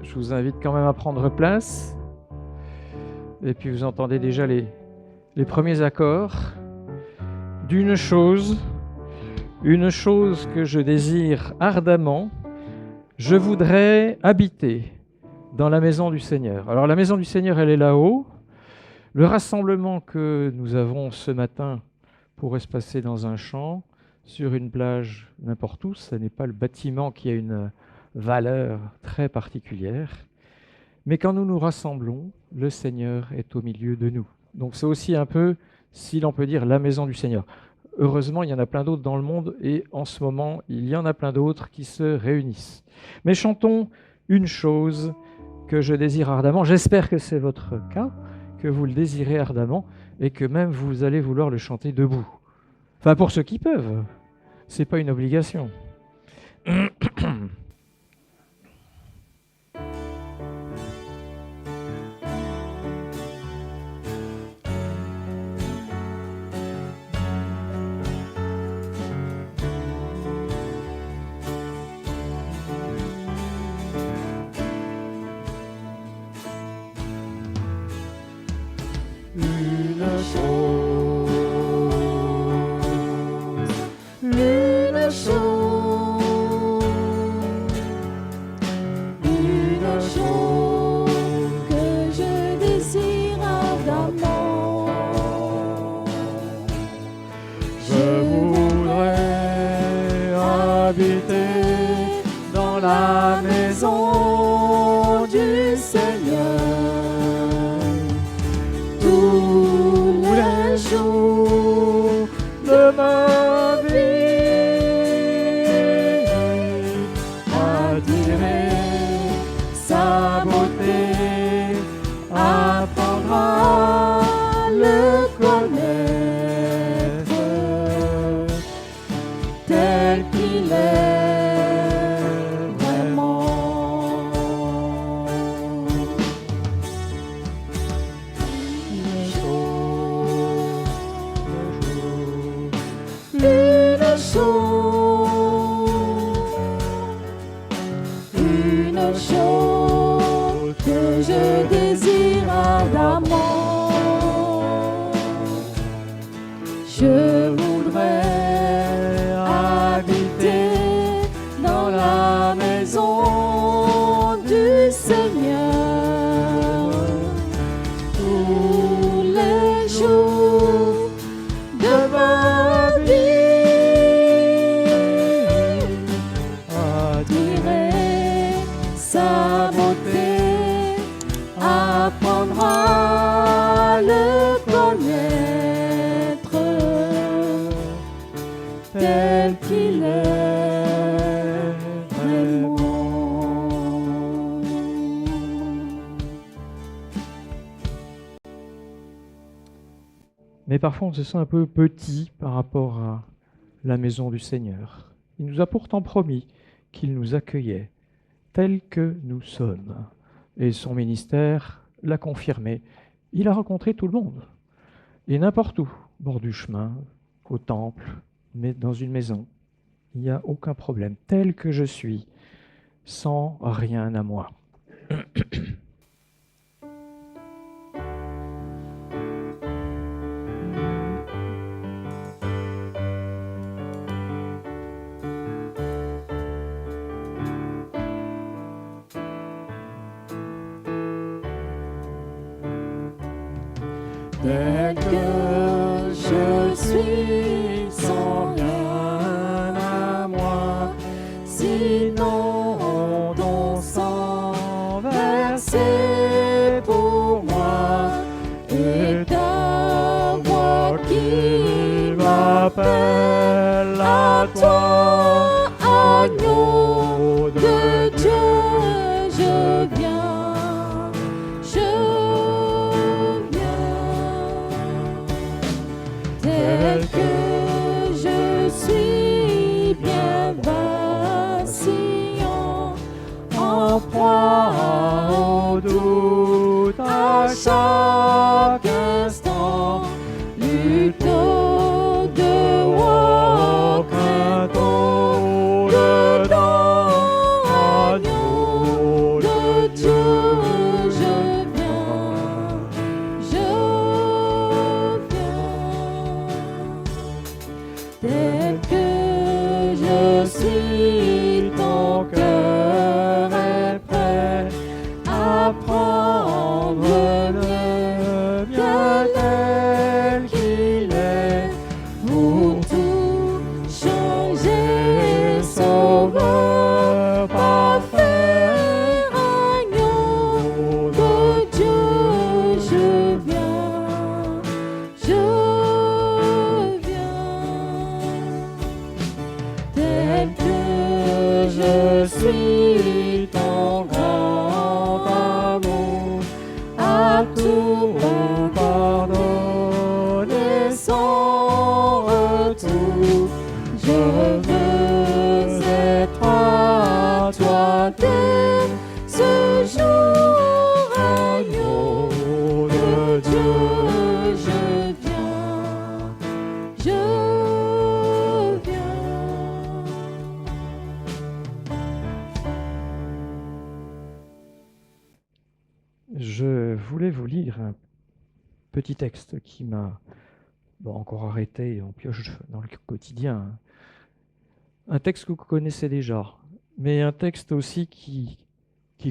Je vous invite quand même à prendre place. Et puis vous entendez déjà les premiers accords d'une chose, une chose que je désire ardemment. Je voudrais habiter dans la maison du Seigneur. Alors la maison du Seigneur, elle est là-haut. Le rassemblement que nous avons ce matin pourrait se passer dans un champ, sur une plage, n'importe où. Ce n'est pas le bâtiment qui a une valeur très particulière. Mais quand nous nous rassemblons, le Seigneur est au milieu de nous. Donc c'est aussi un peu, si l'on peut dire, la maison du Seigneur. Heureusement, il y en a plein d'autres dans le monde et en ce moment, il y en a plein d'autres qui se réunissent. Mais chantons une chose que je désire ardemment. J'espère que c'est votre cas, que vous le désirez ardemment et que même vous allez vouloir le chanter debout. Enfin, pour ceux qui peuvent, c'est pas une obligation. La maison du Seigneur tous les jours de ma vie, admirer sa beauté, apprendre à le connaître tel qu'il est. Une chose que je désire ardemment, je voudrais habiter dans la maison du Seigneur tous les jours de ma vie, admirer sa beauté, apprendre à le connaître tel qu'il est vraiment. Mais parfois on se sent un peu petit par rapport à la maison du Seigneur. Il nous a pourtant promis qu'il nous accueillait tels que nous sommes. Et son ministère l'a confirmé. Il a rencontré tout le monde. Et n'importe où, au bord du chemin, au temple, mais dans une maison. Il n'y a aucun problème. Tel que je suis, sans rien à moi. Tel que je suis, sans rien à moi, sinon ton sang versé pour moi, et ta voix qui m'appelle à toi, agneau de Dieu, je viens, tel que je suis, bien vacillant, en proie au doute à chaque instant, lutte au dehors, crainte au dedans. je suis, ton cœur est prêt à prendre le mien tel qu'il est, pour tout changer, sauveur parfait, agneau de Dieu, je viens, tel que je suis, ton grand amour, à tout pardonner sans retour. Je veux être à toi dès ce jour, agneau de Dieu, je viens, je viens. Je voulais vous lire un petit texte qui m'a encore arrêté, on pioche dans le quotidien. Un texte que vous connaissez déjà, mais un texte aussi qui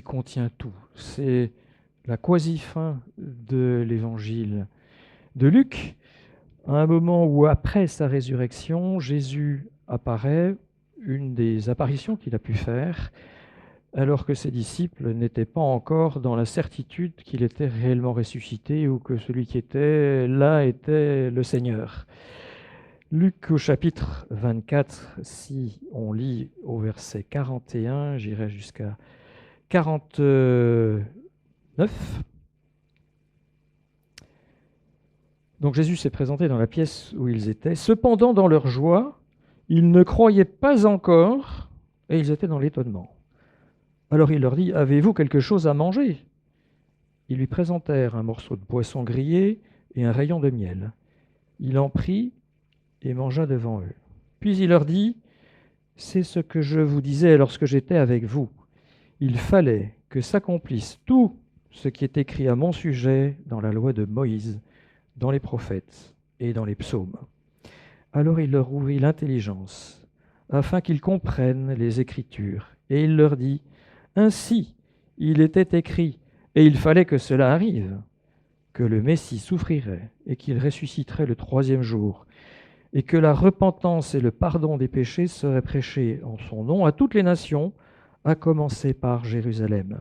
contient tout. C'est la quasi-fin de l'évangile de Luc, à un moment où, après sa résurrection, Jésus apparaît, une des apparitions qu'il a pu faire, alors que ses disciples n'étaient pas encore dans la certitude qu'il était réellement ressuscité ou que celui qui était là était le Seigneur. Luc au chapitre 24, si on lit au verset 41, j'irai jusqu'à 49. Donc Jésus s'est présenté dans la pièce où ils étaient. Cependant, dans leur joie, ils ne croyaient pas encore et ils étaient dans l'étonnement. Alors il leur dit, « Avez-vous quelque chose à manger ?» Ils lui présentèrent un morceau de poisson grillé et un rayon de miel. Il en prit et mangea devant eux. Puis il leur dit, « C'est ce que je vous disais lorsque j'étais avec vous. Il fallait que s'accomplisse tout ce qui est écrit à mon sujet dans la loi de Moïse, dans les prophètes et dans les psaumes. » Alors il leur ouvrit l'intelligence, afin qu'ils comprennent les Écritures. Et il leur dit, « Ainsi il était écrit, et il fallait que cela arrive, que le Messie souffrirait et qu'il ressusciterait le troisième jour, et que la repentance et le pardon des péchés seraient prêchés en son nom à toutes les nations, à commencer par Jérusalem.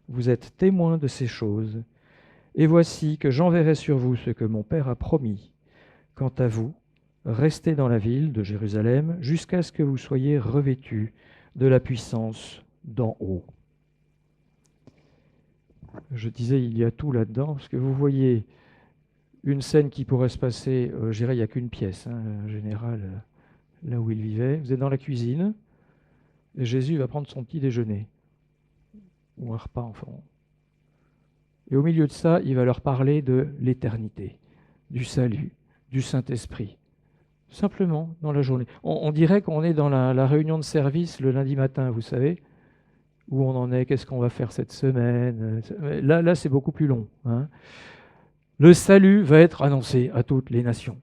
Vous êtes témoins de ces choses, et voici que j'enverrai sur vous ce que mon Père a promis. Quant à vous, restez dans la ville de Jérusalem jusqu'à ce que vous soyez revêtus de la puissance d'en haut. » Je disais, il y a tout là-dedans, parce que vous voyez une scène qui pourrait se passer, je dirais, il n'y a qu'une pièce, en général, là où il vivait. Vous êtes dans la cuisine, et Jésus va prendre son petit déjeuner, ou un repas, enfin. Et au milieu de ça, il va leur parler de l'éternité, du salut, du Saint-Esprit. Simplement, dans la journée. On dirait qu'on est dans la réunion de service le lundi matin, vous savez, où on en est, qu'est-ce qu'on va faire cette semaine. Là c'est beaucoup plus long. Le salut va être annoncé à toutes les nations.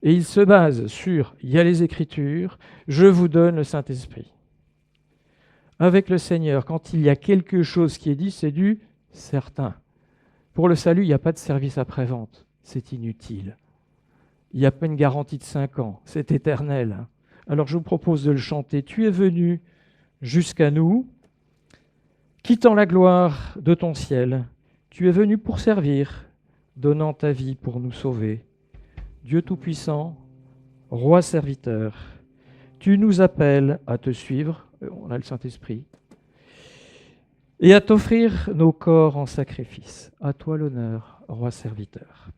Et il se base sur, il y a les Écritures, je vous donne le Saint-Esprit. Avec le Seigneur, quand il y a quelque chose qui est dit, c'est du certain. Pour le salut, il n'y a pas de service après-vente, c'est inutile. Il n'y a pas une garantie de 5 ans, c'est éternel. Alors je vous propose de le chanter. Tu es venu jusqu'à nous, quittant la gloire de ton ciel. Tu es venu pour servir, donnant ta vie pour nous sauver. Dieu Tout-Puissant, Roi serviteur, tu nous appelles à te suivre, on a le Saint-Esprit, et à t'offrir nos corps en sacrifice. À toi l'honneur, Roi serviteur.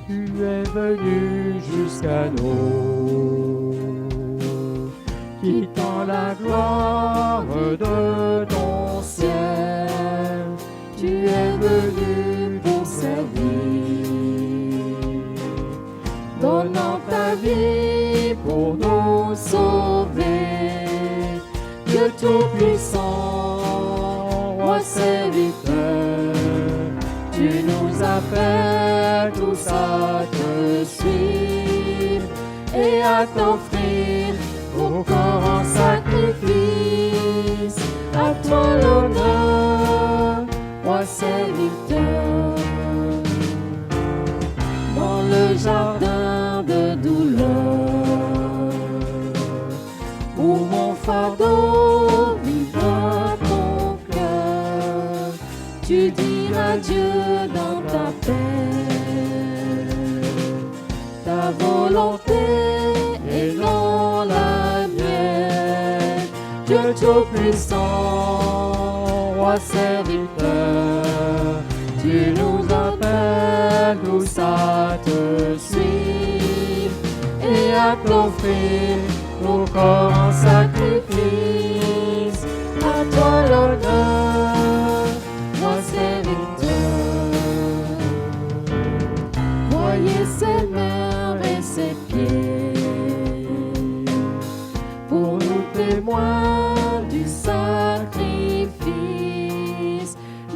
Tu es venu jusqu'à nous, quittant la gloire de ton ciel. Tu es venu pour servir, Tout-Puissant, Roi serviteur, tu nous appelles tous à te suivre et à t'offrir au corps en sacrifice. À toi l'honneur, Roi serviteur. Dans le jardin de douleur, où mon fardeau vivra ton cœur, tu diras Dieu dans ta paix, ta volonté et non la mienne. Dieu Tout-Puissant, Roi serviteur, tu nous appelles tous à te suivre et à t'offrir nos corps en sacrifice. À toi l'honneur, Roi serviteur. Voyez ses mains et ses pieds, pour nous témoins du sacrifice,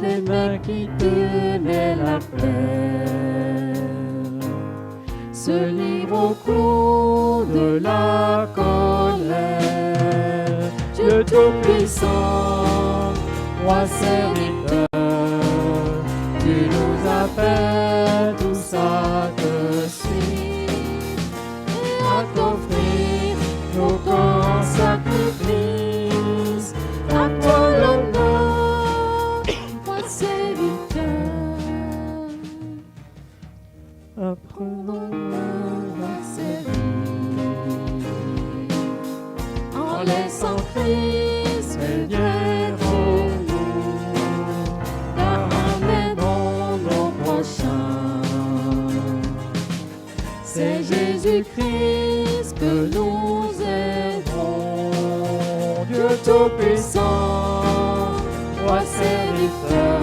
les mains qui tenaient la paix se livrent au clou de la colère. Dieu Tout-Puissant, Roi serviteur, tu nous appelles tous à te suivre et à t'offrir nos corps en sacrifice. À toi l'honneur, Roi serviteur. Apprenons à servir en laissant Christ régner pour nous, car en aidant nos prochains, c'est Jésus-Christ que nous aimons. Dieu Tout-Puissant, Roi serviteur,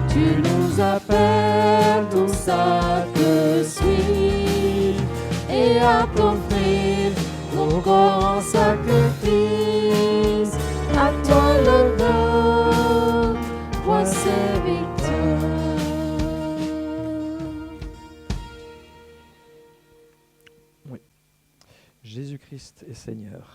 tu nous appelles tous à te suivre et à t'offrir nos corps en sacrifice. À toi l'honneur, Roi serviteur. Oui. Jésus-Christ est Seigneur.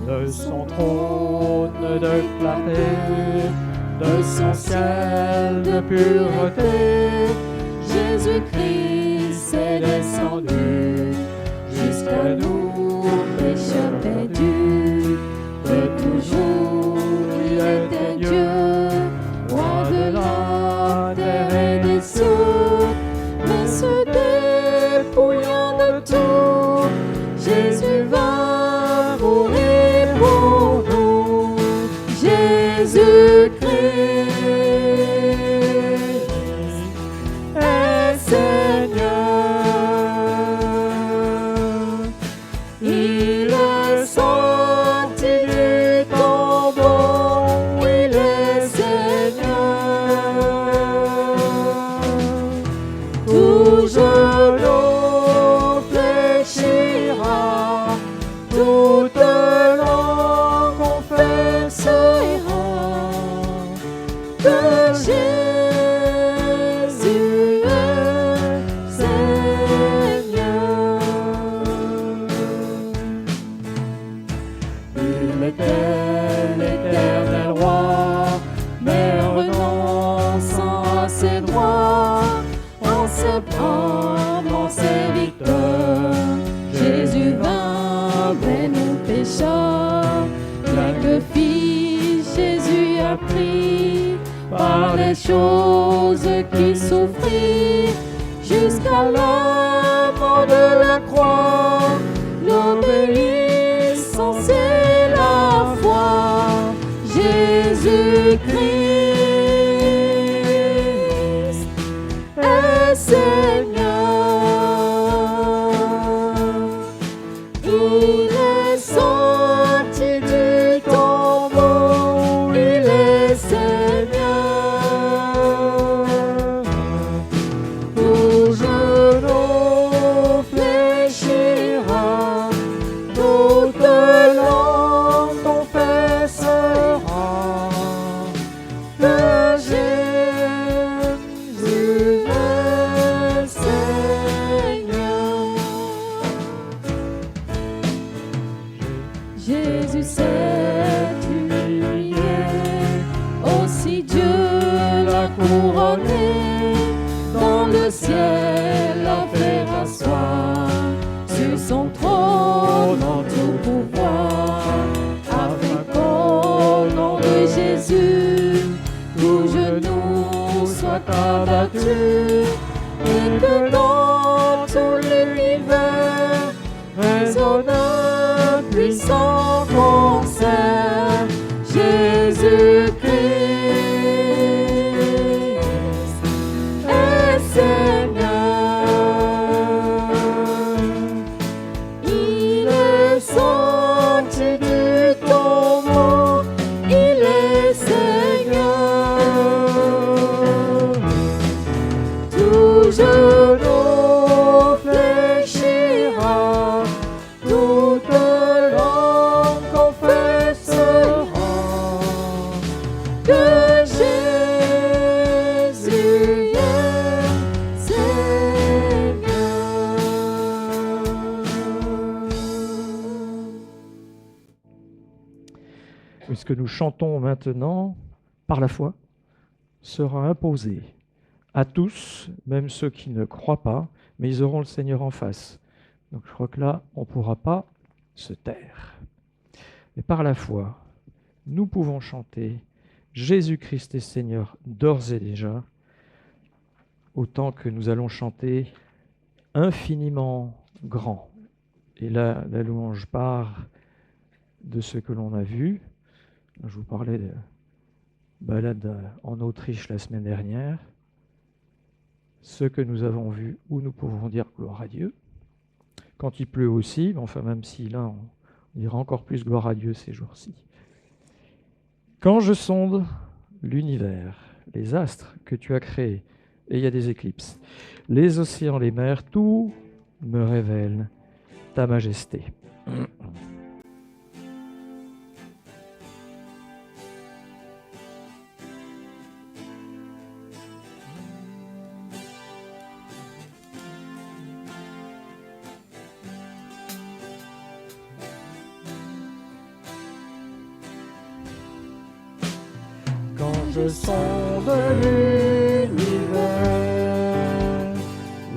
De son trône de clarté, de son ciel de pureté, Jésus-Christ est descendu jusqu'à nous, pécheurs perdus. De toujours il était Dieu, Roi de la terre et des cieux, mais se dépouillant de tout, Jésus va mourir pour nous. Jésus-Christ est Seigneur. Il est sorti du tombeau, il est Seigneur. Tout genou fléchira, toute langue confessera que Jésus est Seigneur. Il était l'éternel roi, mais renonçant à ses droits, en se prenant serviteur, Jésus vint vers nos pécheurs. Bien que fils, Jésus a pris par les choses qu'il souffrit, jusqu'à la mort de la croix, l'obéissance et la foi. Jésus-Christ est Seigneur. Il est sorti du couronné dans le ciel a fait asseoir sur son trône en tout pouvoir, afin qu'au nom de Jésus, tout genou soit abattu, et que dans tout l'univers résonne un puissant concert. Jésus-Christ est Seigneur, il est sorti du tombeau, il est Seigneur. Tout genou fléchira, toute langue confessera que Jésus est Seigneur. Et ce que nous chantons maintenant, par la foi, sera imposé à tous, même ceux qui ne croient pas, mais ils auront le Seigneur en face. Donc je crois que là, on ne pourra pas se taire. Et par la foi, nous pouvons chanter Jésus-Christ est Seigneur d'ores et déjà, autant que nous allons chanter infiniment grand. Et là, la louange part de ce que l'on a vu. Je vous parlais de balade en Autriche la semaine dernière. Ce que nous avons vu, où nous pouvons dire gloire à Dieu. Quand il pleut aussi, enfin même si là on dira encore plus gloire à Dieu ces jours-ci. Quand je sonde l'univers, les astres que tu as créés, et il y a des éclipses, les océans, les mers, tout me révèle ta majesté. Je sonde l'univers,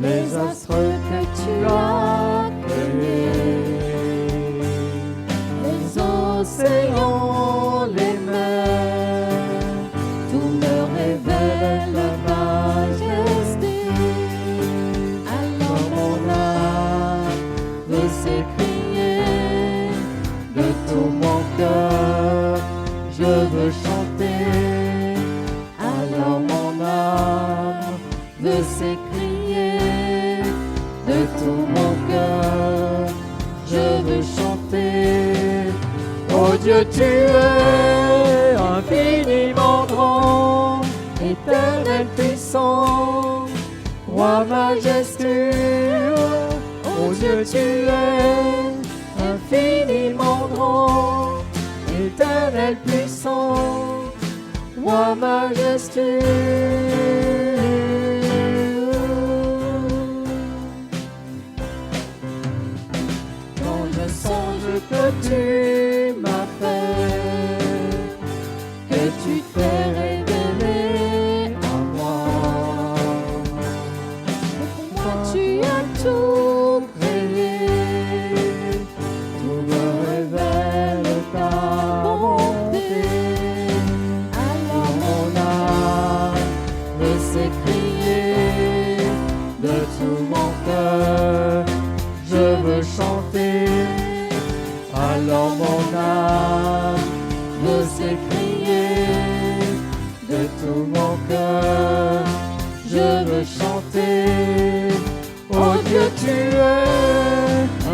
les astres que tu as créés, les océans, les mers, tout me révèle la majesté. Alors mon âme veut s'écrier de tout mon cœur, je veux chanter. Alors mon âme veut s'écrier de tout mon cœur, je veux chanter. Oh Dieu, tu es infiniment grand, éternel puissant, roi majestueux. Oh Dieu, tu es infiniment grand, éternel puissant, roi majestueux. Quand je songe que tu m'as fait, que tu t'es révélé à moi, moi tu as tout créé, tout me révèle ta bonté. S'écrier de tout mon cœur, je veux chanter. Alors mon âme veut s'écrier de tout mon cœur, je veux chanter. Oh Dieu, tu es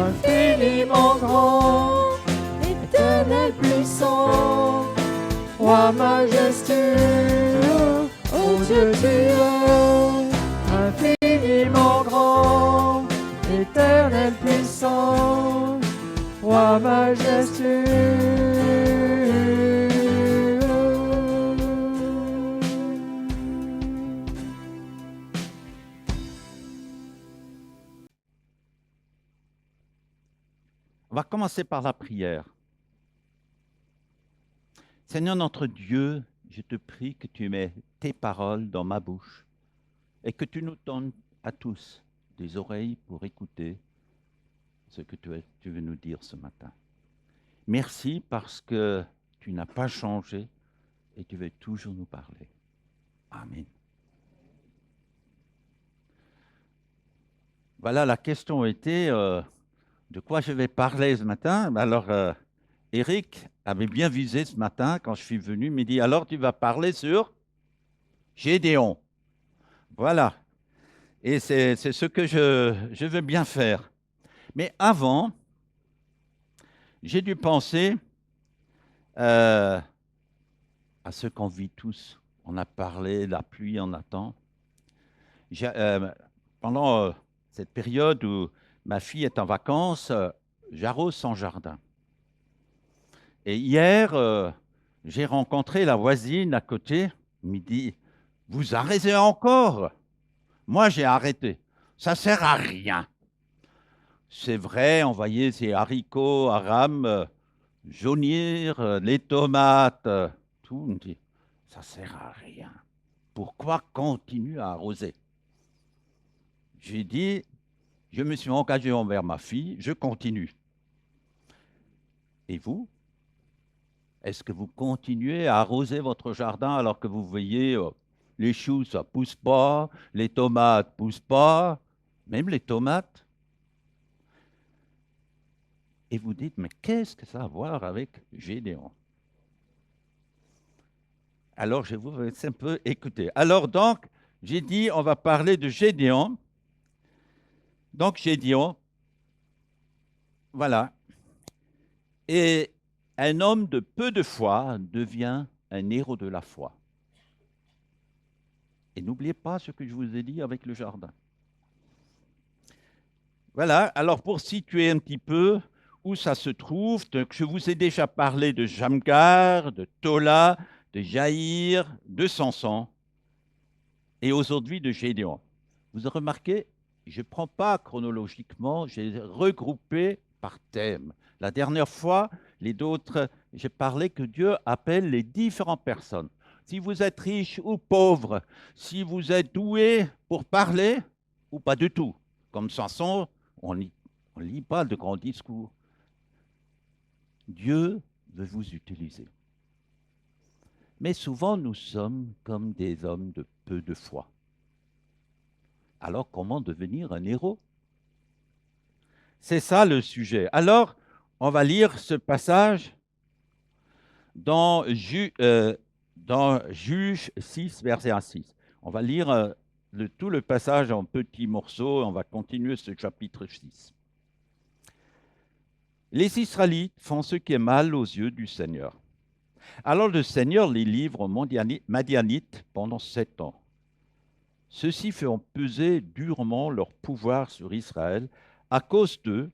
infiniment grand, éternel puissant, roi majestueux. Oh Dieu, tu es infiniment grand, éternel puissant, roi majestueux. On va commencer par la prière. Seigneur notre Dieu, je te prie que tu mets tes paroles dans ma bouche et que tu nous donnes à tous des oreilles pour écouter ce que tu veux nous dire ce matin. Merci parce que tu n'as pas changé et tu veux toujours nous parler. Amen. Voilà, la question était de quoi je vais parler ce matin. Alors, Eric avait bien visé ce matin quand je suis venu, il m'a dit, alors tu vas parler sur Gédéon. Voilà. Et c'est ce que je veux bien faire. Mais avant, j'ai dû penser à ce qu'on vit tous. On a parlé de la pluie en attend. Pendant cette période où ma fille est en vacances, j'arrose son jardin. Et hier, j'ai rencontré la voisine à côté. Elle me dit, vous arrosez encore? Moi, j'ai arrêté. Ça ne sert à rien. C'est vrai, on voyait ces haricots à rames jaunir, les tomates, tout. On me dit, ça ne sert à rien. Pourquoi continuer à arroser? J'ai dit, je me suis engagé envers ma fille, je continue. Et vous? Est-ce que vous continuez à arroser votre jardin alors que vous voyez les choux, ça ne pousse pas, les tomates ne poussent pas, même les tomates? Et vous dites, mais qu'est-ce que ça a à voir avec Gédéon? Alors, je vous laisse un peu écouter. Alors, donc, j'ai dit, on va parler de Gédéon. Donc, Gédéon, voilà. Et un homme de peu de foi devient un héros de la foi. Et n'oubliez pas ce que je vous ai dit avec le jardin. Voilà, alors pour situer un petit peu où ça se trouve, donc je vous ai déjà parlé de Shamgar, de Tola, de Jaïr, de Samson, et aujourd'hui de Gédéon. Vous avez remarqué, je ne prends pas chronologiquement, j'ai regroupé par thème. La dernière fois, j'ai parlé que Dieu appelle les différentes personnes. Si vous êtes riche ou pauvre, si vous êtes doué pour parler ou pas du tout. Comme Samson, on ne lit pas de grands discours. Dieu veut vous utiliser. Mais souvent, nous sommes comme des hommes de peu de foi. Alors, comment devenir un héros? C'est ça le sujet. Alors, on va lire ce passage dans Juge 6, verset 1 6. On va lire tout le passage en petits morceaux. On va continuer ce chapitre 6. Les Israélites font ce qui est mal aux yeux du Seigneur. Alors le Seigneur les livre aux Madianites pendant 7 ans. Ceux-ci feront peser durement leur pouvoir sur Israël. À cause d'eux,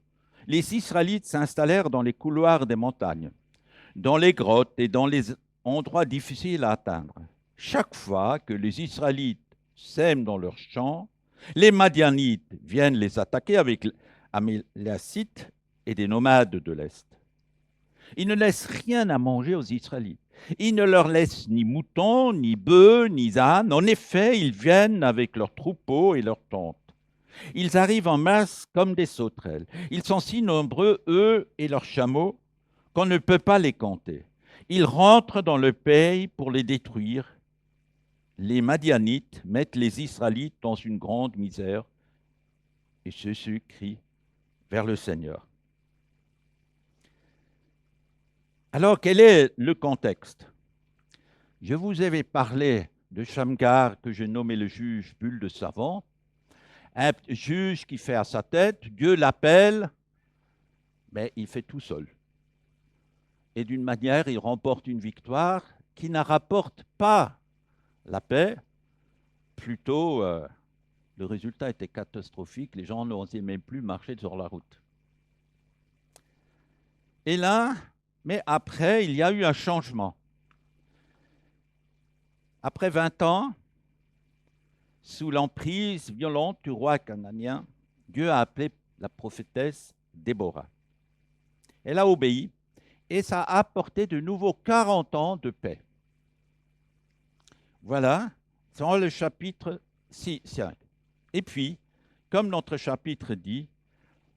les Israélites s'installèrent dans les couloirs des montagnes, dans les grottes et dans les endroits difficiles à atteindre. Chaque fois que les Israélites sèment dans leurs champs, les Madianites viennent les attaquer avec Amélécites et des nomades de l'Est. Ils ne laissent rien à manger aux Israélites. Ils ne leur laissent ni moutons, ni bœufs, ni ânes. En effet, ils viennent avec leurs troupeaux et leurs tentes. Ils arrivent en masse comme des sauterelles. Ils sont si nombreux, eux et leurs chameaux, qu'on ne peut pas les compter. Ils rentrent dans le pays pour les détruire. Les Madianites mettent les Israélites dans une grande misère et ceux-ci crient vers le Seigneur. Alors, quel est le contexte? Je vous avais parlé de Shamgar, que je nommais le juge bulle de savon, un juge qui fait à sa tête, Dieu l'appelle, mais il fait tout seul. Et d'une manière, il remporte une victoire qui ne rapporte pas la paix, plutôt le résultat était catastrophique, les gens n'osaient même plus marcher sur la route. Et là, mais après, il y a eu un changement. Après 20 ans, sous l'emprise violente du roi cananéen, Dieu a appelé la prophétesse Déborah. Elle a obéi et ça a apporté de nouveau 40 ans de paix. Voilà, c'est dans le chapitre 5. Et puis, comme notre chapitre dit,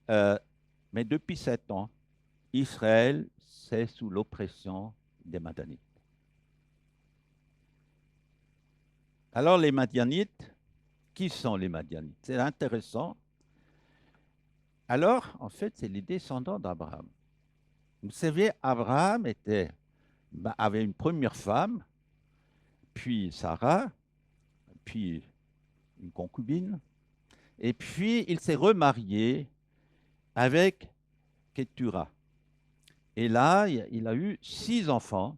mais depuis 7 ans, Israël, c'est sous l'oppression des Madianites. Alors les Madianites, qui sont les Madianites? C'est intéressant. Alors, en fait, c'est les descendants d'Abraham. Vous savez, Abraham avait une première femme, puis Sarah, puis une concubine, et puis il s'est remarié avec Ketura. Et là, il a eu 6 enfants.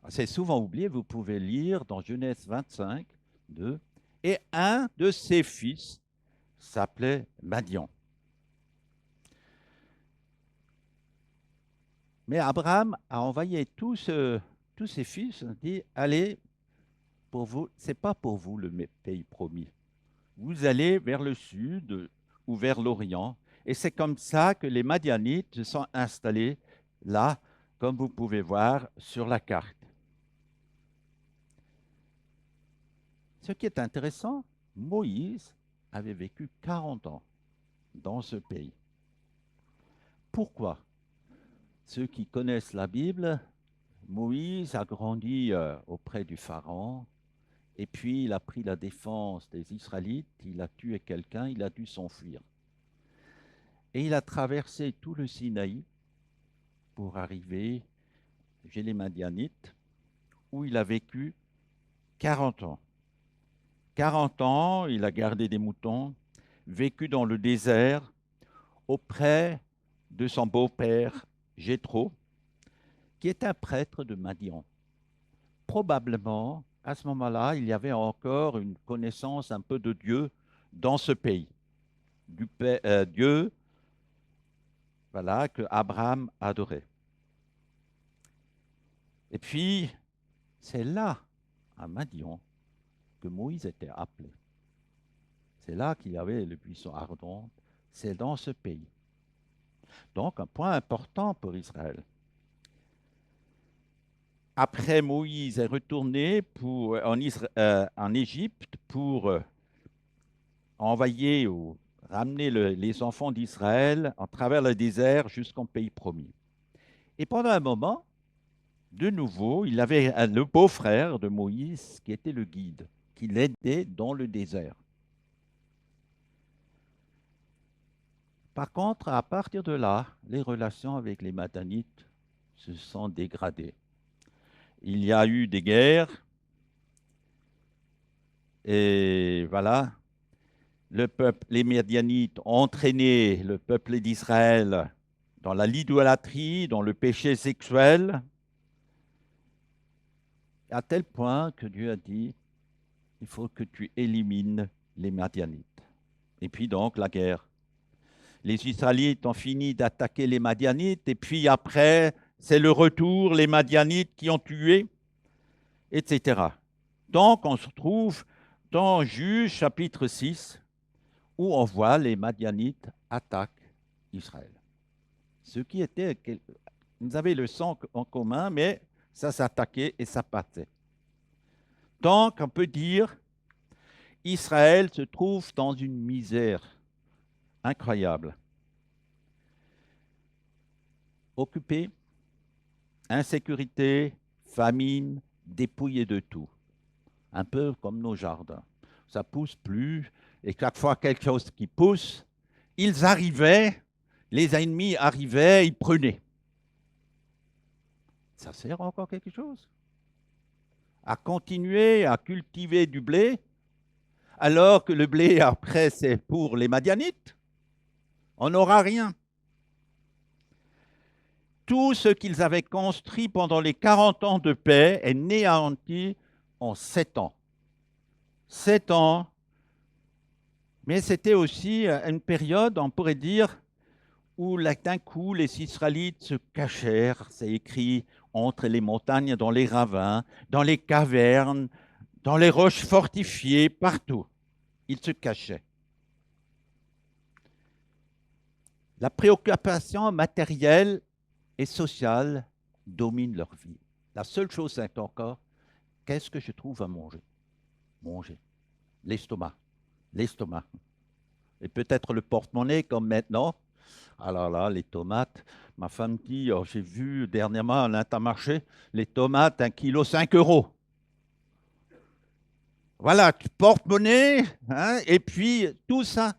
C'est souvent oublié, vous pouvez lire dans Genèse 25, 2. Et un de ses fils s'appelait Madian. Mais Abraham a envoyé tous ses fils, il dit, allez, pour vous, c'est pas pour vous le pays promis. Vous allez vers le sud ou vers l'Orient. Et c'est comme ça que les Madianites se sont installés là, comme vous pouvez voir sur la carte. Ce qui est intéressant, Moïse avait vécu 40 ans dans ce pays. Pourquoi? Ceux qui connaissent la Bible, Moïse a grandi auprès du Pharaon, et puis il a pris la défense des Israélites, il a tué quelqu'un, il a dû s'enfuir. Et il a traversé tout le Sinaï pour arriver chez les Madianites, où il a vécu 40 ans. 40 ans, il a gardé des moutons, vécu dans le désert, auprès de son beau-père Jéthro, qui est un prêtre de Madian. Probablement, à ce moment-là, il y avait encore une connaissance un peu de Dieu dans ce pays. Dieu, voilà, que Abraham adorait. Et puis, c'est là, à Madian, que Moïse était appelé. C'est là qu'il y avait le buisson ardent, c'est dans ce pays. Donc, un point important pour Israël. Après, Moïse est retourné en Égypte pour envoyer ou ramener les enfants d'Israël à travers le désert jusqu'au pays promis. Et pendant un moment, de nouveau, il avait le beau-frère de Moïse qui était le guide, qui l'aidait dans le désert. Par contre, à partir de là, les relations avec les Madianites se sont dégradées. Il y a eu des guerres, et voilà, les Madianites ont entraîné le peuple d'Israël dans la l'idolâtrie, dans le péché sexuel, à tel point que Dieu a dit, il faut que tu élimines les Madianites. Et puis donc la guerre. Les Israélites ont fini d'attaquer les Madianites, et puis après, c'est le retour, les Madianites qui ont tué, etc. Donc, on se trouve dans Juge chapitre 6, où on voit les Madianites attaquent Israël. Ce qui était, ils avaient le sang en commun, mais ça s'attaquait et ça partait. Donc, on peut dire, Israël se trouve dans une misère incroyable. Occupé, insécurité, famine, dépouillé de tout. Un peu comme nos jardins. Ça pousse plus, et chaque fois quelque chose qui pousse, ils arrivaient, les ennemis arrivaient, ils prenaient. Ça sert encore quelque chose? À continuer à cultiver du blé, alors que le blé, après, c'est pour les Madianites? On n'aura rien. Tout ce qu'ils avaient construit pendant les 40 ans de paix est néanti en 7 ans. 7 ans, mais c'était aussi une période, on pourrait dire, où d'un coup les Israélites se cachèrent, c'est écrit, entre les montagnes, dans les ravins, dans les cavernes, dans les roches fortifiées, partout. Ils se cachaient. La préoccupation matérielle et sociale domine leur vie. La seule chose, c'est encore qu'est-ce que je trouve à manger? Manger. L'estomac. L'estomac. Et peut-être le porte-monnaie comme maintenant. Alors là, les tomates. Ma femme dit, oh, j'ai vu dernièrement à l'Intermarché, les tomates, 1 kilo 5 euros. Voilà, porte-monnaie, hein, et puis tout ça.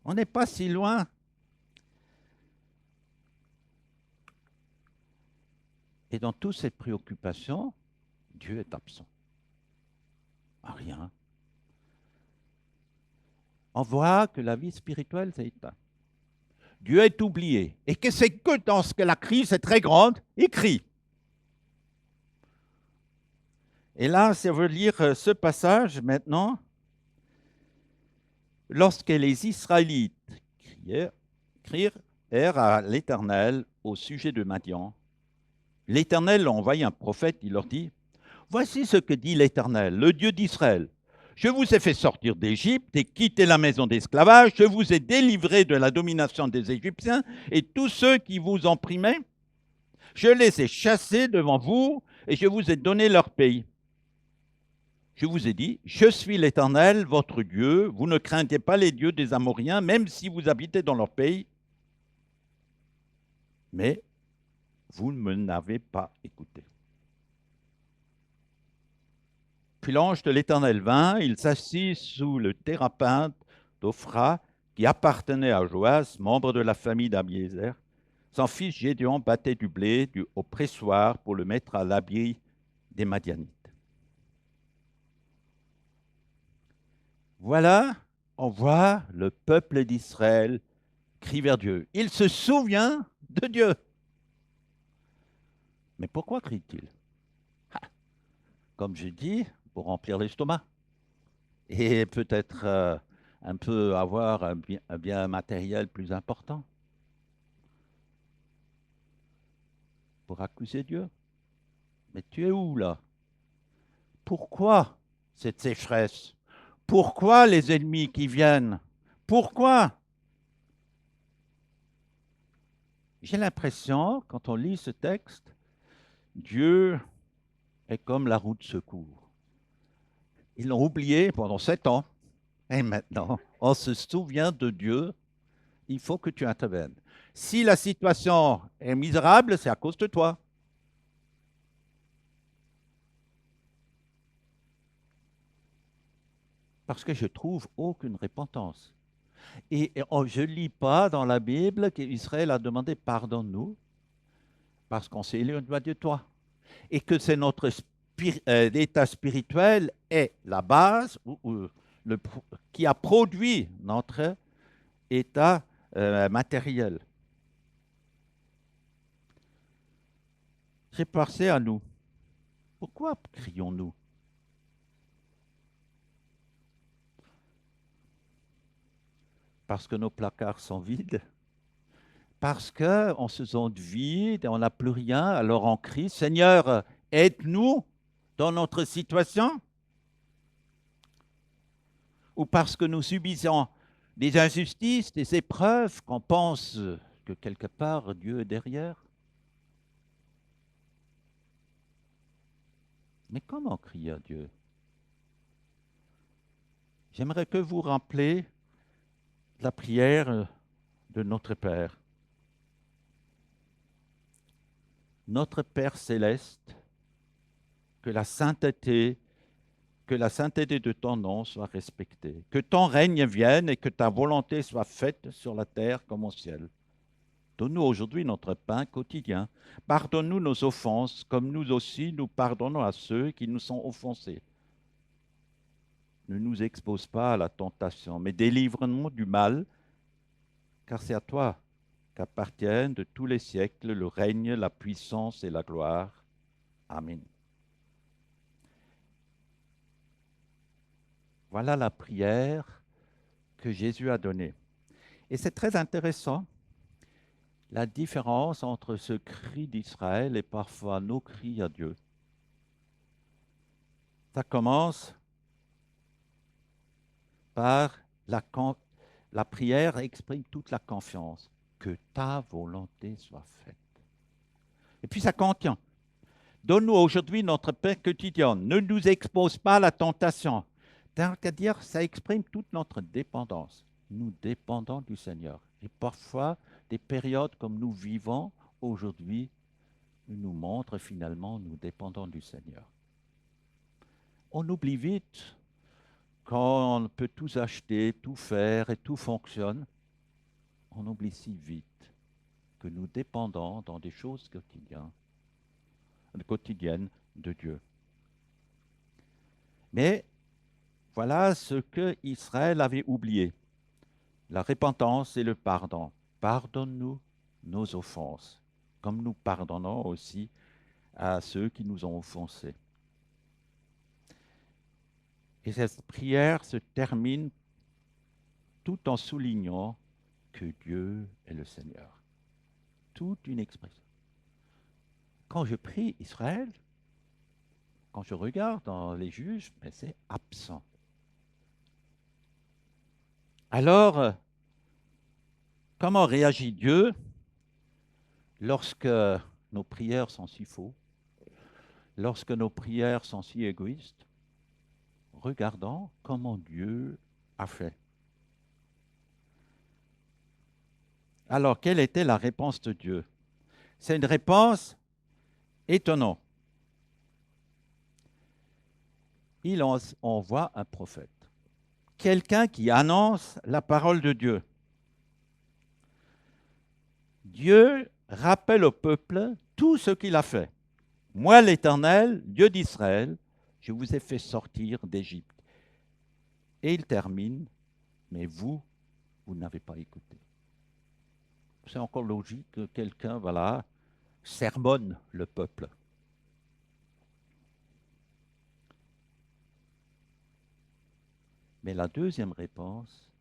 On n'est pas si loin. Et dans toutes ces préoccupations, Dieu est absent. Rien. On voit que la vie spirituelle s'est éteinte. Dieu est oublié. Et que c'est que dans ce que la crise est très grande, il crie. Et là, si on veut lire ce passage maintenant, lorsque les Israélites crièrent à l'Éternel au sujet de Madian, l'Éternel a envoyé un prophète, il leur dit, « Voici ce que dit l'Éternel, le Dieu d'Israël. Je vous ai fait sortir d'Égypte et quitter la maison d'esclavage. Je vous ai délivré de la domination des Égyptiens et tous ceux qui vous opprimaient. Je les ai chassés devant vous et je vous ai donné leur pays. Je vous ai dit, je suis l'Éternel, votre Dieu. Vous ne craignez pas les dieux des Amoriens, même si vous habitez dans leur pays. Mais vous ne m'avez pas écouté. Puis l'ange de l'Éternel vint, il s'assit sous le térapinthe d'Ophra, qui appartenait à Joas, membre de la famille d'Abiézer. Son fils Gédéon battait du blé au pressoir pour le mettre à l'abri des Madianites. Voilà, on voit le peuple d'Israël crie vers Dieu. Il se souvient de Dieu. Mais pourquoi crie-t-il? Comme je dis, pour remplir l'estomac. Et peut-être un peu avoir un bien matériel plus important. Pour accuser Dieu. Mais tu es où là? Pourquoi cette sécheresse? Pourquoi les ennemis qui viennent? Pourquoi? J'ai l'impression, quand on lit ce texte, Dieu est comme la roue de secours. Ils l'ont oublié pendant 7 ans. Et maintenant, on se souvient de Dieu. Il faut que tu interviennes. Si la situation est misérable, c'est à cause de toi. Parce que je trouve aucune repentance. Et je ne lis pas dans la Bible qu'Israël a demandé pardonne-nous parce qu'on s'est éloigné de toi. Et que c'est notre l'état spirituel est la base qui a produit notre état matériel. J'ai pensé à nous. Pourquoi crions-nous? Parce que nos placards sont vides, parce qu'on se sent vide, on n'a plus rien, alors on crie, Seigneur, aide-nous dans notre situation, ou parce que nous subissons des injustices, des épreuves, qu'on pense que quelque part Dieu est derrière. Mais comment crier à Dieu? J'aimerais que vous rappeliez la prière de notre Père. Notre Père céleste, que la sainteté de ton nom soit respectée, que ton règne vienne et que ta volonté soit faite sur la terre comme au ciel. Donne-nous aujourd'hui notre pain quotidien. Pardonne-nous nos offenses, comme nous aussi nous pardonnons à ceux qui nous sont offensés. Ne nous expose pas à la tentation, mais délivre-nous du mal, car c'est à toi qu'appartiennent de tous les siècles le règne, la puissance et la gloire. Amen. Voilà la prière que Jésus a donnée. Et c'est très intéressant, la différence entre ce cri d'Israël et parfois nos cris à Dieu. Ça commence par la prière exprime toute la confiance. Que ta volonté soit faite. Et puis ça contient Donne-nous aujourd'hui notre pain quotidien. Ne nous expose pas à la tentation. C'est-à-dire, ça exprime toute notre dépendance. Nous dépendons du Seigneur. Et parfois, des périodes comme nous vivons aujourd'hui nous montrent finalement nous dépendons du Seigneur. On oublie vite quand on peut tout acheter, tout faire et tout fonctionne. On oublie si vite que nous dépendons dans des choses quotidiennes de Dieu. Mais voilà ce que Israël avait oublié, la repentance et le pardon. Pardonne-nous nos offenses, comme nous pardonnons aussi à ceux qui nous ont offensés. Et cette prière se termine tout en soulignant que Dieu est le Seigneur. Toute une expression. Quand je prie Israël, quand je regarde dans les juges, mais c'est absent. Alors, comment réagit Dieu lorsque nos prières sont si faux, lorsque nos prières sont si égoïstes? Regardons comment Dieu a fait. Alors, quelle était la réponse de Dieu? C'est une réponse étonnante. Il envoie un prophète, quelqu'un qui annonce la parole de Dieu. Dieu rappelle au peuple tout ce qu'il a fait. Moi, l'Éternel, Dieu d'Israël, je vous ai fait sortir d'Égypte. Et il termine, mais vous n'avez pas écouté. C'est encore logique que quelqu'un, sermonne le peuple. Mais la deuxième réponse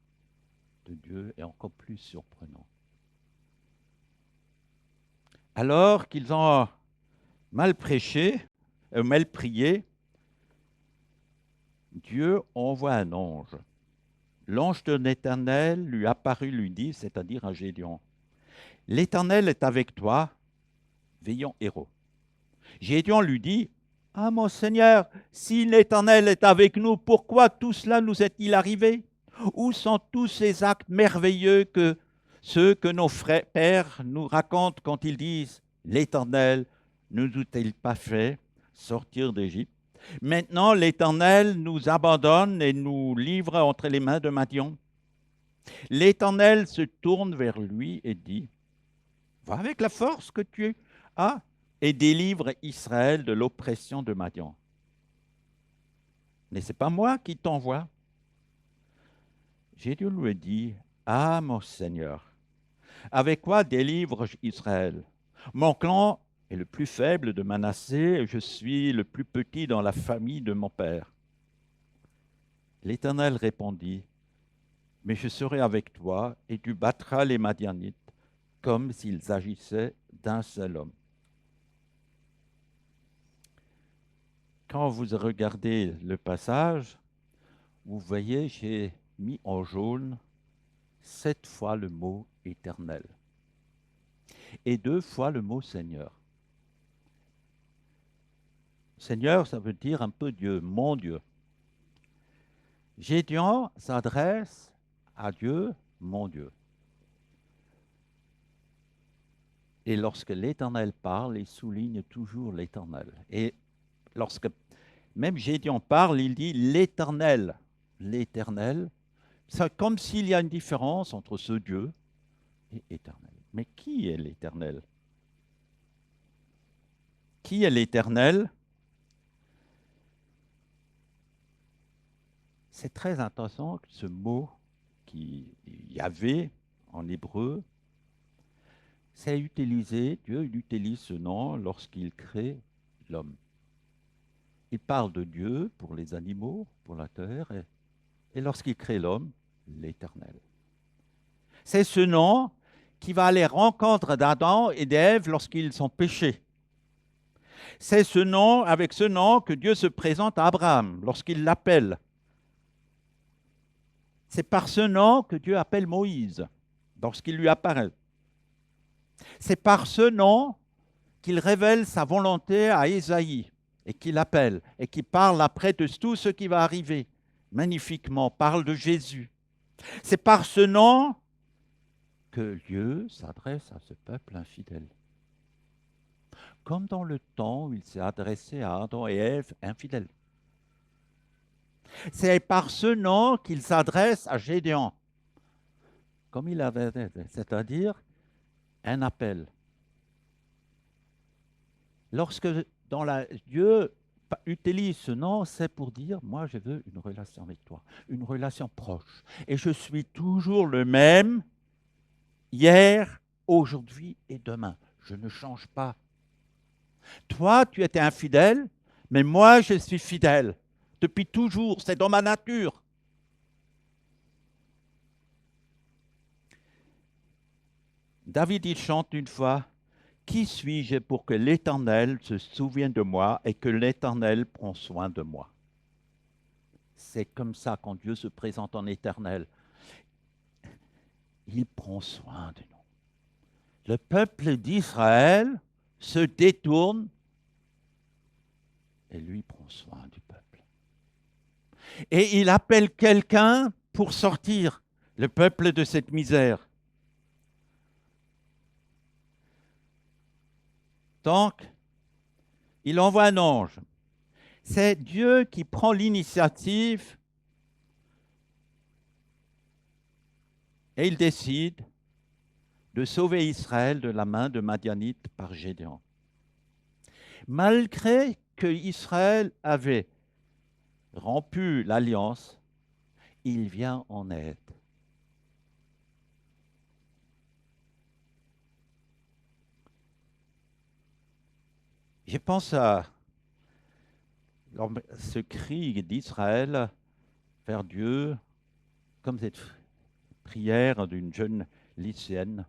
de Dieu est encore plus surprenante. Alors qu'ils ont mal prêché, mal prié, Dieu envoie un ange. L'ange de l'Éternel lui apparut, lui dit, c'est-à-dire à Gédéon, « L'Éternel est avec toi, veillant héros. » Gédéon lui dit, « Ah mon Seigneur, si l'Éternel est avec nous, pourquoi tout cela nous est-il arrivé? Où sont tous ces actes merveilleux que ceux que nos pères nous racontent quand ils disent, « L'Éternel ne nous a-t-il pas fait sortir d'Égypte? Maintenant, l'Éternel nous abandonne et nous livre entre les mains de Madian. » L'Éternel se tourne vers lui et dit, « Va avec la force que tu as et délivre Israël de l'oppression de Madian. » Mais ce n'est pas moi qui t'envoie. Gédéon lui dit, « Ah, mon Seigneur, avec quoi délivre Israël? Mon clan est le plus faible de Manassé et je suis le plus petit dans la famille de mon père. » L'Éternel répondit, « Mais je serai avec toi et tu battras les Madianites comme s'ils agissaient d'un seul homme. » Quand vous regardez le passage, vous voyez, j'ai mis en jaune 7 fois le mot éternel et 2 fois le mot Seigneur. Seigneur, ça veut dire un peu Dieu, mon Dieu. Gédéon s'adresse à Dieu, mon Dieu. Et lorsque l'Éternel parle, il souligne toujours l'Éternel. Et lorsque même Gédéon parle, il dit l'Éternel. L'Éternel, c'est comme s'il y a une différence entre ce Dieu et éternel. Mais qui est l'Éternel? Qui est l'Éternel? C'est très intéressant ce mot qu'il y avait en hébreu. C'est utilisé, Dieu utilise ce nom lorsqu'il crée l'homme. Il parle de Dieu pour les animaux, pour la terre, et lorsqu'il crée l'homme, l'Éternel. C'est ce nom qui va à la rencontre d'Adam et d'Ève lorsqu'ils sont péchés. C'est avec ce nom que Dieu se présente à Abraham lorsqu'il l'appelle. C'est par ce nom que Dieu appelle Moïse lorsqu'il lui apparaît. C'est par ce nom qu'il révèle sa volonté à Ésaïe et qu'il appelle et qui parle après de tout ce qui va arriver magnifiquement, parle de Jésus. C'est par ce nom que Dieu s'adresse à ce peuple infidèle. Comme dans le temps où il s'est adressé à Adam et Ève infidèles. C'est par ce nom qu'il s'adresse à Gédéon, comme il avait, c'est-à-dire un appel. Lorsque Dieu utilise ce nom, c'est pour dire, moi je veux une relation avec toi, une relation proche. Et je suis toujours le même, hier, aujourd'hui et demain. Je ne change pas. Toi, tu étais infidèle, mais moi, je suis fidèle. Depuis toujours, c'est dans ma nature. David, il chante une fois, « Qui suis-je pour que l'Éternel se souvienne de moi et que l'Éternel prend soin de moi ?» C'est comme ça quand Dieu se présente en éternel. Il prend soin de nous. Le peuple d'Israël se détourne et lui prend soin du peuple. Et il appelle quelqu'un pour sortir le peuple de cette misère. Donc, il envoie un ange. C'est Dieu qui prend l'initiative et il décide de sauver Israël de la main de Madianite par Gédéon. Malgré que Israël avait rompu l'alliance, il vient en aide. Je pense à ce cri d'Israël vers Dieu, comme cette prière d'une jeune lycéenne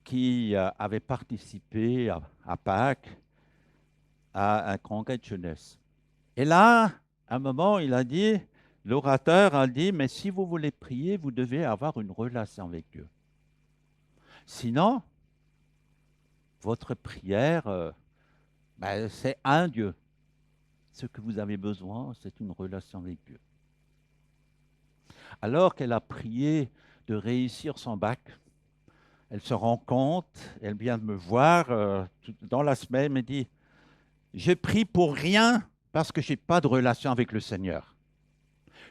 qui avait participé à Pâques à un congrès de jeunesse. Et là, à un moment, l'orateur a dit, mais si vous voulez prier, vous devez avoir une relation avec Dieu. Sinon, votre prière, c'est un Dieu. Ce que vous avez besoin, c'est une relation avec Dieu. Alors qu'elle a prié de réussir son bac, elle se rend compte, elle vient de me voir dans la semaine, me dit, je prie pour rien parce que je n'ai pas de relation avec le Seigneur.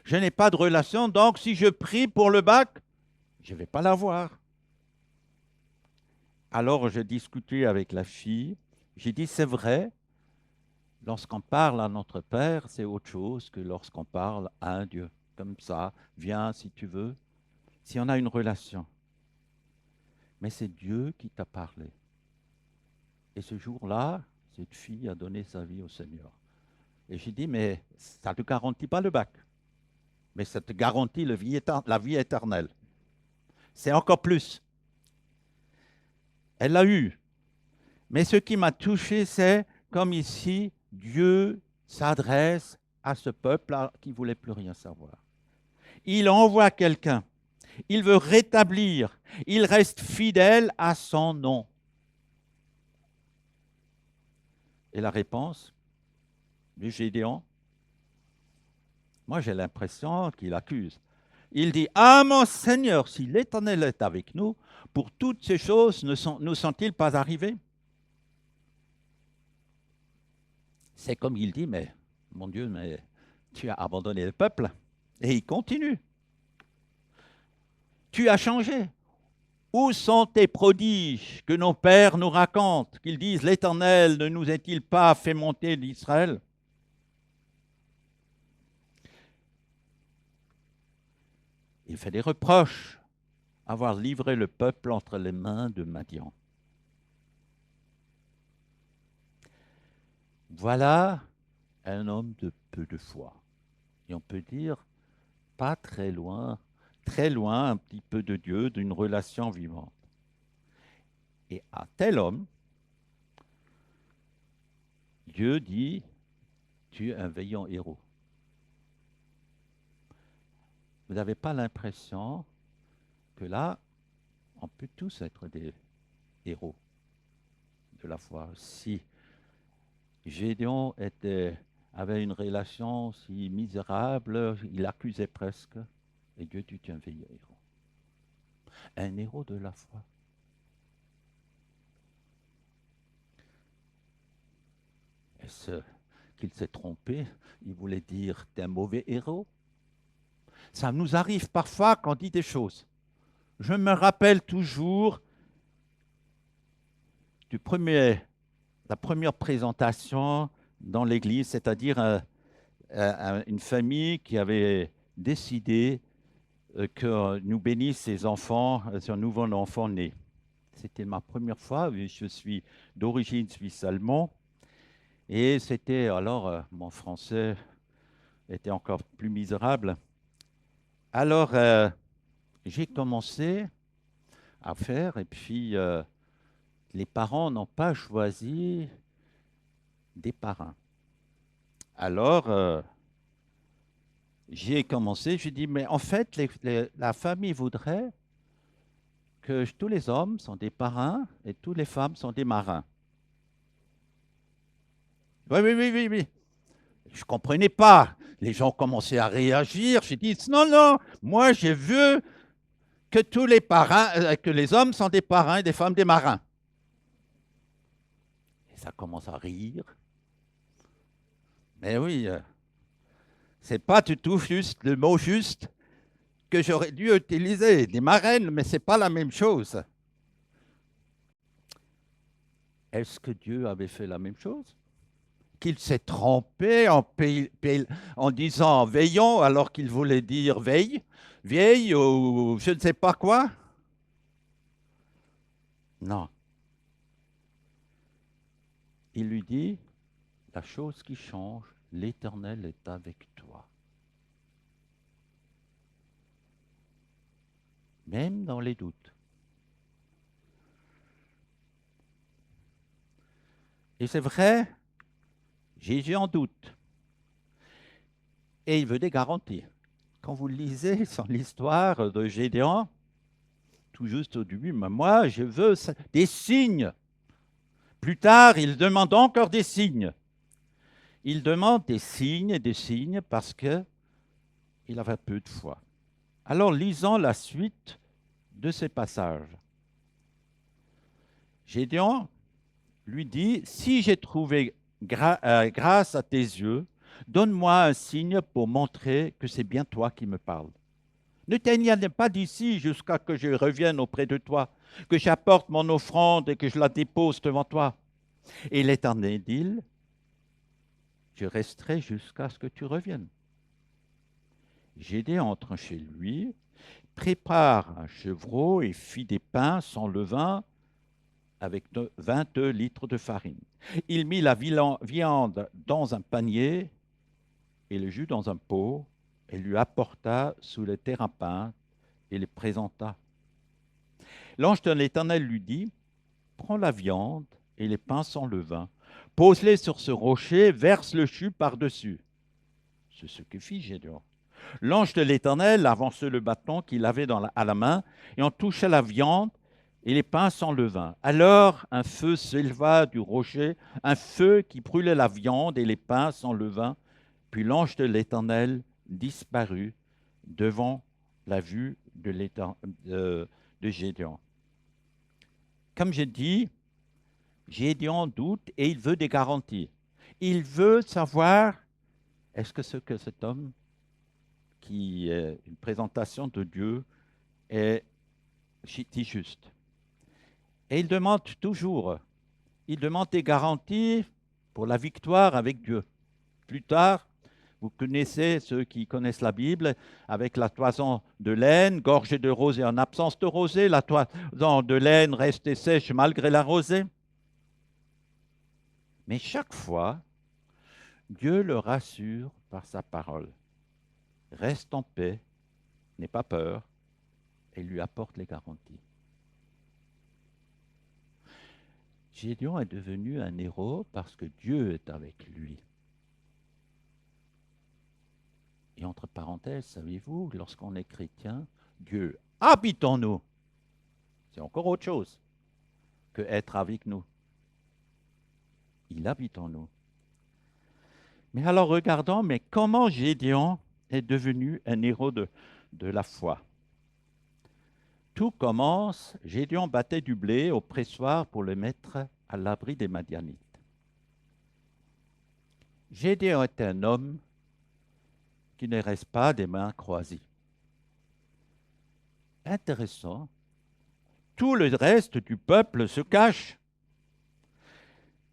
Je n'ai pas de relation, donc si je prie pour le bac, je ne vais pas l'avoir. Alors j'ai discuté avec la fille, j'ai dit, c'est vrai, lorsqu'on parle à notre Père, c'est autre chose que lorsqu'on parle à un Dieu. Comme ça, viens si tu veux, si on a une relation. Mais c'est Dieu qui t'a parlé. Et ce jour-là, cette fille a donné sa vie au Seigneur. Et j'ai dit, mais ça ne te garantit pas le bac, mais ça te garantit la vie éternelle. C'est encore plus. Elle l'a eu. Mais ce qui m'a touché, c'est comme ici, Dieu s'adresse à ce peuple qui ne voulait plus rien savoir. Il envoie quelqu'un. Il veut rétablir. Il reste fidèle à son nom. Et la réponse de Gédéon, moi j'ai l'impression qu'il accuse. Il dit, ah mon Seigneur, si l'Éternel est avec nous, pour toutes ces choses ne sont-ils pas arrivées? C'est comme il dit, mais mon Dieu, mais tu as abandonné le peuple. Et il continue. Tu as changé. Où sont tes prodiges que nos pères nous racontent, qu'ils disent, l'Éternel ne nous est-il pas fait monter d'Israël? Il fait des reproches, avoir livré le peuple entre les mains de Madian. Voilà un homme de peu de foi. Et on peut dire, pas très loin un petit peu de Dieu, d'une relation vivante. Et à tel homme, Dieu dit, tu es un vaillant héros. Vous n'avez pas l'impression que là, on peut tous être des héros. de la foi. Si Gédéon avait une relation si misérable, il accusait presque, et Dieu dit, tu es un vieil héros. Un héros de la foi. Est-ce qu'il s'est trompé? Il voulait dire, tu es un mauvais héros? Ça nous arrive parfois quand on dit des choses. Je me rappelle toujours la première présentation dans l'église, c'est-à-dire une famille qui avait décidé que nous bénisse ses enfants, son nouveau enfant né. C'était ma première fois, je suis d'origine suisse-allemand, et c'était alors, mon français était encore plus misérable. Alors, j'ai commencé à faire, et puis les parents n'ont pas choisi des parrains. Alors, j'ai commencé, j'ai dit, mais en fait, la famille voudrait que tous les hommes sont des parrains et toutes les femmes sont des marins. Oui, oui, oui, oui, oui. Je ne comprenais pas. Les gens commençaient à réagir. J'ai dit, non, non, moi, je veux que tous les parrains, que les hommes sont des parrains et des femmes des marins. Et ça commence à rire. Mais oui, c'est pas du tout juste le mot juste que j'aurais dû utiliser. Des marraines, mais c'est pas la même chose. Est-ce que Dieu avait fait la même chose? Qu'il s'est trompé en disant veillons alors qu'il voulait dire veille, vieille ou je ne sais pas quoi? Non. Il lui dit, la chose qui change, l'Éternel est avec toi. Même dans les doutes. Et c'est vrai, Jésus en doute. Et il veut des garanties. Quand vous lisez sur l'histoire de Gédéon, tout juste au début, mais moi, je veux des signes. Plus tard, il demande encore des signes. Il demande des signes parce qu'il avait peu de foi. Alors, lisons la suite de ces passages. Gédéon lui dit, si j'ai trouvé grâce à tes yeux, donne-moi un signe pour montrer que c'est bien toi qui me parles. Ne t'éloigne pas d'ici jusqu'à que je revienne auprès de toi, que j'apporte mon offrande et que je la dépose devant toi. Et l'Éternel dit, je resterai jusqu'à ce que tu reviennes. Gédéon entre chez lui, prépare un chevreau et fit des pains sans levain avec 22 litres de farine. Il mit la viande dans un panier et le jus dans un pot et lui apporta sous le térapin et les présenta. L'ange de l'Éternel lui dit, prends la viande et les pains sans levain, pose-les sur ce rocher, verse le jus par-dessus. C'est ce que fit Gédéon. L'ange de l'Éternel avança le bâton qu'il avait à la main et en toucha la viande et les pains sans levain. Alors un feu s'éleva du rocher, un feu qui brûlait la viande et les pains sans levain. Puis l'ange de l'Éternel disparut devant la vue de Gédéon. Comme j'ai dit, Gédéon doute et il veut des garanties. Il veut savoir, est-ce que ce que cet homme qui est une présentation de Dieu est juste? Et il demande toujours, il demande des garanties pour la victoire avec Dieu. Plus tard, vous connaissez, ceux qui connaissent la Bible, avec la toison de laine, gorgée de rosée en absence de rosée, la toison de laine restée sèche malgré la rosée. Mais chaque fois, Dieu le rassure par sa parole. Reste en paix, n'aie pas peur, et lui apporte les garanties. Gédéon est devenu un héros parce que Dieu est avec lui. Et entre parenthèses, savez-vous, lorsqu'on est chrétien, Dieu habite en nous. C'est encore autre chose que être avec nous. Il habite en nous. Mais alors regardons, mais comment Gédéon est devenu un héros de la foi? Tout commence, Gédéon battait du blé au pressoir pour le mettre à l'abri des Madianites. Gédéon est un homme qui ne reste pas des mains croisées. Intéressant. Tout le reste du peuple se cache.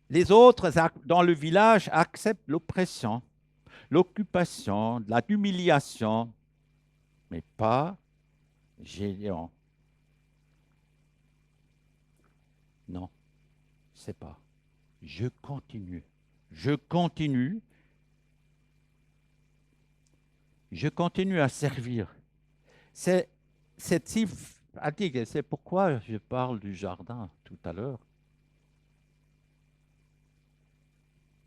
Les autres dans le village acceptent l'oppression, l'occupation, l'humiliation, mais pas Gédéon. Non, c'est pas. Je continue. Je continue à servir. C'est pourquoi je parle du jardin tout à l'heure.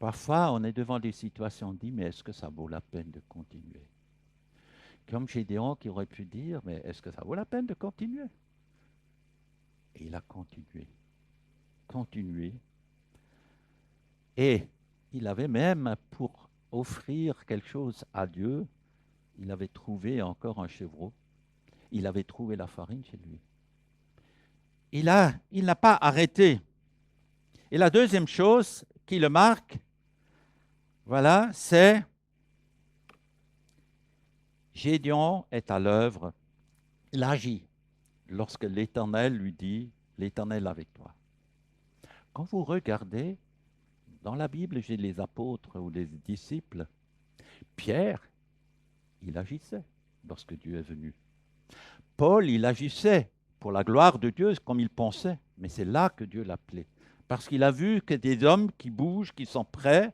Parfois, on est devant des situations, on dit, mais est-ce que ça vaut la peine de continuer? Comme Gédéon qui aurait pu dire, mais est-ce que ça vaut la peine de continuer? Et il a continué. Et il avait même, pour offrir quelque chose à Dieu, il avait trouvé encore un chevreau. Il avait trouvé la farine chez lui. Il n'a pas arrêté. Et la deuxième chose qui le marque, voilà, c'est Gédéon est à l'œuvre. Il agit lorsque l'Éternel lui dit, l'Éternel est avec toi. Quand vous regardez, dans la Bible, j'ai les apôtres ou les disciples. Pierre, il agissait lorsque Dieu est venu. Paul, il agissait pour la gloire de Dieu comme il pensait, mais c'est là que Dieu l'appelait. Parce qu'il a vu que des hommes qui bougent, qui sont prêts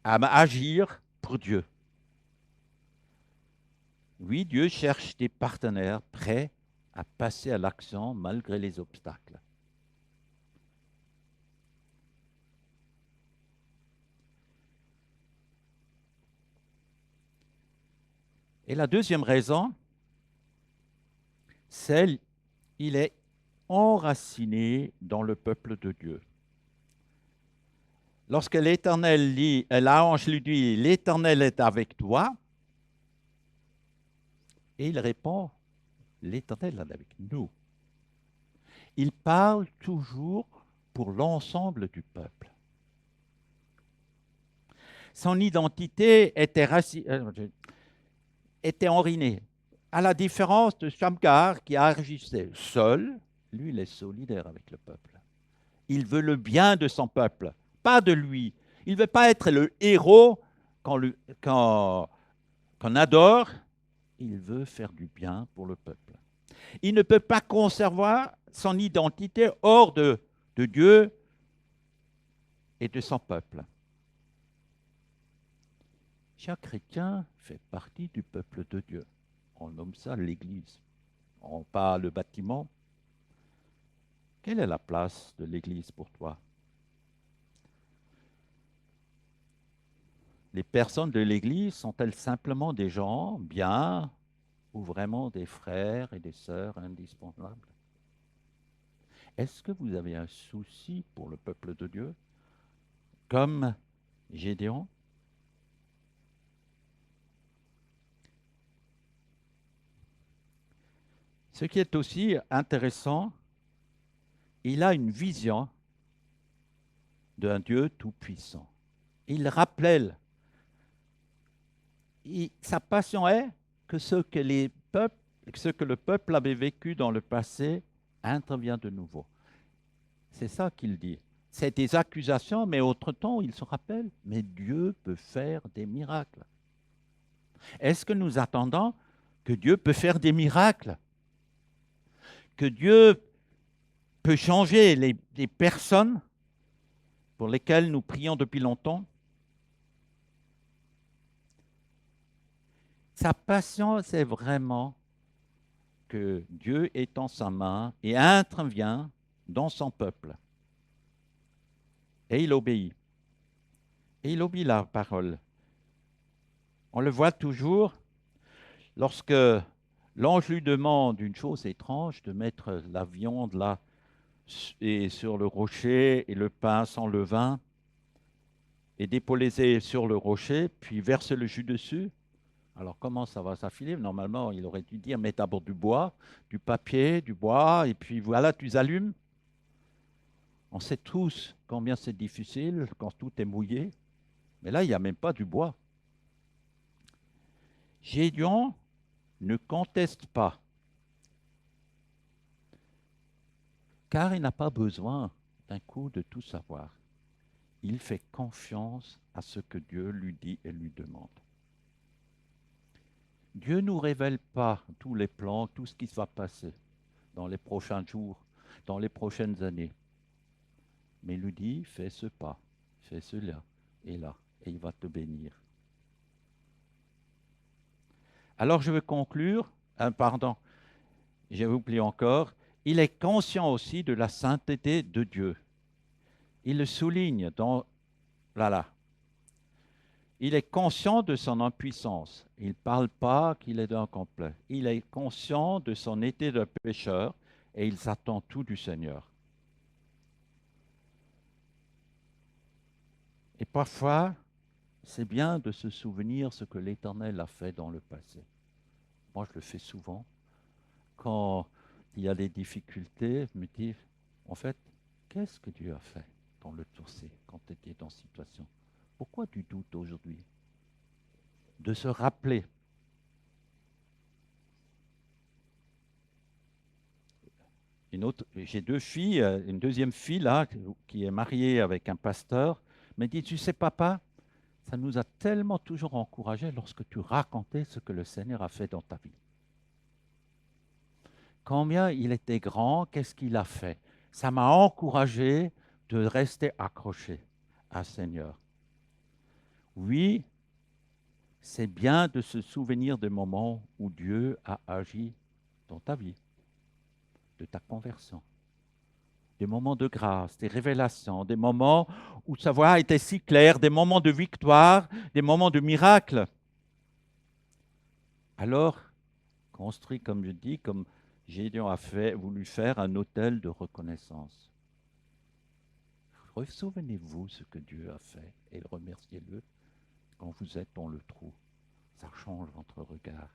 à agir pour Dieu. Oui, Dieu cherche des partenaires prêts à passer à l'action malgré les obstacles. Et la deuxième raison, c'est qu'il est enraciné dans le peuple de Dieu. Lorsque l'Éternel dit, l'ange lui dit, l'Éternel est avec toi, et il répond, l'Éternel est avec nous. Il parle toujours pour l'ensemble du peuple. Son identité était enracinée. À la différence de Shamgar qui agissait seul, lui, il est solidaire avec le peuple. Il veut le bien de son peuple, pas de lui. Il ne veut pas être le héros qu'on adore. Il veut faire du bien pour le peuple. Il ne peut pas conserver son identité hors de Dieu et de son peuple. Chaque chrétien fait partie du peuple de Dieu. On nomme ça l'Église. On parle le bâtiment. Quelle est la place de l'Église pour toi? Les personnes de l'Église sont-elles simplement des gens bien ou vraiment des frères et des sœurs indispensables? Est-ce que vous avez un souci pour le peuple de Dieu, comme Gédéon? Ce qui est aussi intéressant, il a une vision d'un Dieu tout-puissant. Il rappelle, sa passion est que ce que le peuple avait vécu dans le passé intervient de nouveau. C'est ça qu'il dit. C'est des accusations, mais autre-temps, il se rappelle, mais Dieu peut faire des miracles. Est-ce que nous attendons que Dieu peut faire des miracles? Que Dieu peut changer les personnes pour lesquelles nous prions depuis longtemps? Sa passion, c'est vraiment que Dieu étend sa main et intervient dans son peuple. Et il obéit. Et il obéit la parole. On le voit toujours lorsque l'ange lui demande une chose étrange, de mettre la viande là et sur le rocher et le pain sans levain. et déposer sur le rocher, puis verse le jus dessus. Alors comment ça va s'affiler? Normalement, il aurait dû dire, mets d'abord du bois, du papier, du bois, et puis voilà, tu allumes. On sait tous combien c'est difficile quand tout est mouillé, mais là, il n'y a même pas du bois. Gédéon ne conteste pas, car il n'a pas besoin d'un coup de tout savoir. Il fait confiance à ce que Dieu lui dit et lui demande. Dieu ne nous révèle pas tous les plans, tout ce qui va passer dans les prochains jours, dans les prochaines années. Mais il lui dit, fais ce pas, fais cela et là, et il va te bénir. Alors je veux conclure, j'ai oublié encore, il est conscient aussi de la sainteté de Dieu. Il le souligne dans, là. Il est conscient de son impuissance. Il ne parle pas qu'il est incomplet. Il est conscient de son état de pécheur et il s'attend tout du Seigneur. Et parfois, c'est bien de se souvenir ce que l'Éternel a fait dans le passé. Moi, je le fais souvent. Quand il y a des difficultés, je me dis, en fait, qu'est-ce que Dieu a fait dans le passé, quand tu étais dans cette situation? Pourquoi tu doutes aujourd'hui? De se rappeler. J'ai deux filles, une deuxième fille là, qui est mariée avec un pasteur, me dit, tu sais papa, ça nous a tellement toujours encouragés lorsque tu racontais ce que le Seigneur a fait dans ta vie. Combien il était grand, qu'est-ce qu'il a fait? Ça m'a encouragé de rester accroché à Seigneur. Oui, c'est bien de se souvenir des moments où Dieu a agi dans ta vie, de ta conversion. Des moments de grâce, des révélations, des moments où sa voix était si claire, des moments de victoire, des moments de miracle. Alors, construit, comme je dis, comme Gédéon a voulu faire un autel de reconnaissance. Souvenez-vous ce que Dieu a fait et remerciez-le quand vous êtes dans le trou. Ça change votre regard.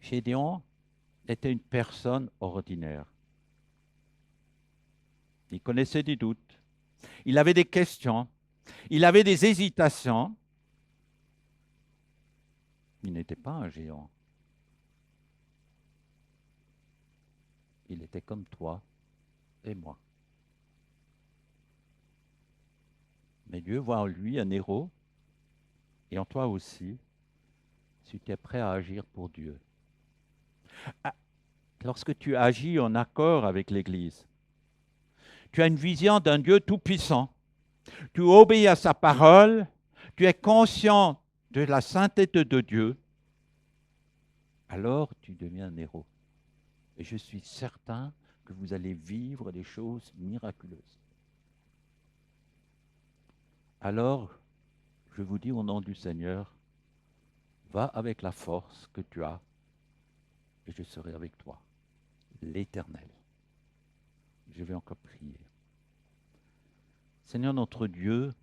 Gédéon était une personne ordinaire. Il connaissait des doutes. Il avait des questions. Il avait des hésitations. Il n'était pas un géant. Il était comme toi et moi. Mais Dieu voit en lui un héros et en toi aussi, si tu es prêt à agir pour Dieu. Lorsque tu agis en accord avec l'Église, tu as une vision d'un Dieu tout-puissant. Tu obéis à sa parole, tu es conscient de la sainteté de Dieu, alors tu deviens un héros. Et je suis certain que vous allez vivre des choses miraculeuses. Alors, je vous dis au nom du Seigneur, va avec la force que tu as et je serai avec toi, l'Éternel. Je vais encore prier. Seigneur notre Dieu,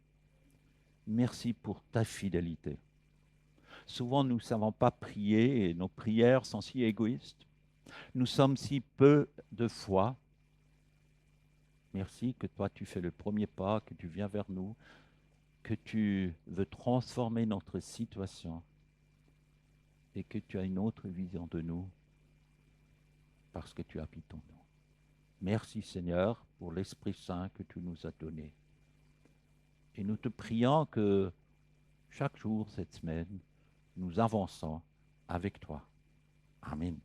merci pour ta fidélité. Souvent, nous ne savons pas prier et nos prières sont si égoïstes. Nous sommes si peu de foi. Merci que toi, tu fais le premier pas, que tu viens vers nous, que tu veux transformer notre situation et que tu as une autre vision de nous parce que tu habites en nous. Merci Seigneur pour l'Esprit Saint que tu nous as donné. Et nous te prions que chaque jour cette semaine, nous avançons avec toi. Amen.